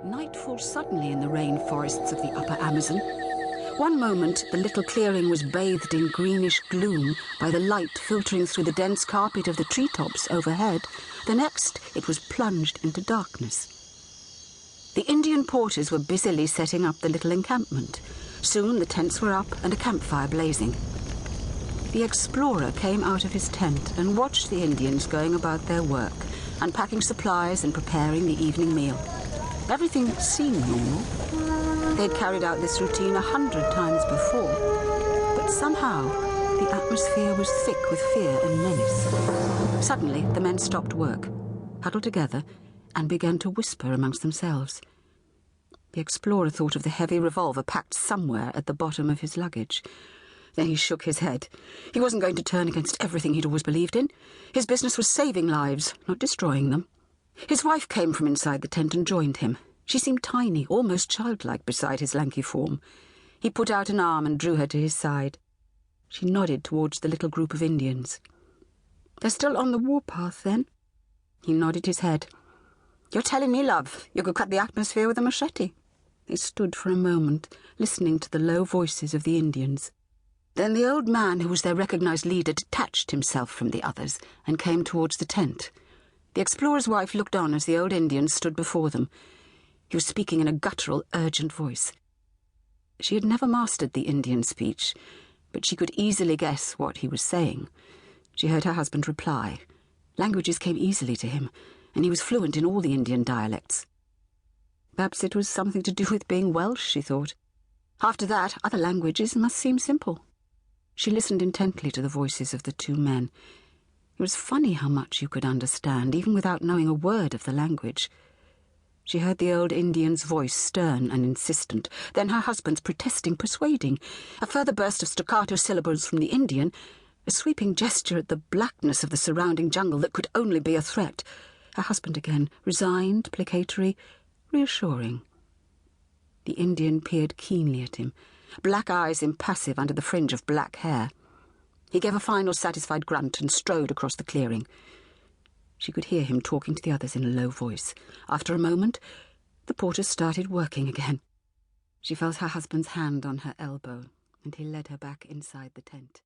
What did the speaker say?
Night falls suddenly in the rainforests of the upper Amazon. One moment, the little clearing was bathed in greenish gloom by the light filtering through the dense carpet of the treetops overhead. The next, it was plunged into darkness. The Indian porters were busily setting up the little encampment. Soon the tents were up and a campfire blazing. The explorer came out of his tent and watched the Indians going about their work, unpacking supplies and preparing the evening meal. Everything seemed normal. They'd carried out this routine 100 times before, but somehow the atmosphere was thick with fear and menace. Suddenly, the men stopped work, huddled together, and began to whisper amongst themselves. The explorer thought of the heavy revolver packed somewhere at the bottom of his luggage. Then he shook his head. He wasn't going to turn against everything he'd always believed in. His business was saving lives, not destroying them. His wife came from inside the tent and joined him. She seemed tiny, almost childlike beside his lanky form. He put out an arm and drew her to his side. She nodded towards the little group of Indians. "They're still on the warpath, then?" He nodded his head. "You're telling me, love, you could cut the atmosphere with a machete." They stood for a moment, listening to the low voices of the Indians. Then the old man, who was their recognized leader, detached himself from the others and came towards the tent. The explorer's wife looked on as the old Indian stood before them. He was speaking in a guttural, urgent voice. She had never mastered the Indian speech, but she could easily guess what he was saying. She heard her husband reply. Languages came easily to him, and he was fluent in all the Indian dialects. Perhaps it was something to do with being Welsh, she thought. After that, other languages must seem simple. She listened intently to the voices of the two men. It was funny how much you could understand, even without knowing a word of the language. She heard the old Indian's voice, stern and insistent, then her husband's protesting, persuading, a further burst of staccato syllables from the Indian, a sweeping gesture at the blackness of the surrounding jungle that could only be a threat. Her husband again, resigned, placatory, reassuring. The Indian peered keenly at him, black eyes impassive under the fringe of black hair. He gave a final satisfied grunt and strode across the clearing. She could hear him talking to the others in a low voice. After a moment, the porters started working again. She felt her husband's hand on her elbow, and he led her back inside the tent.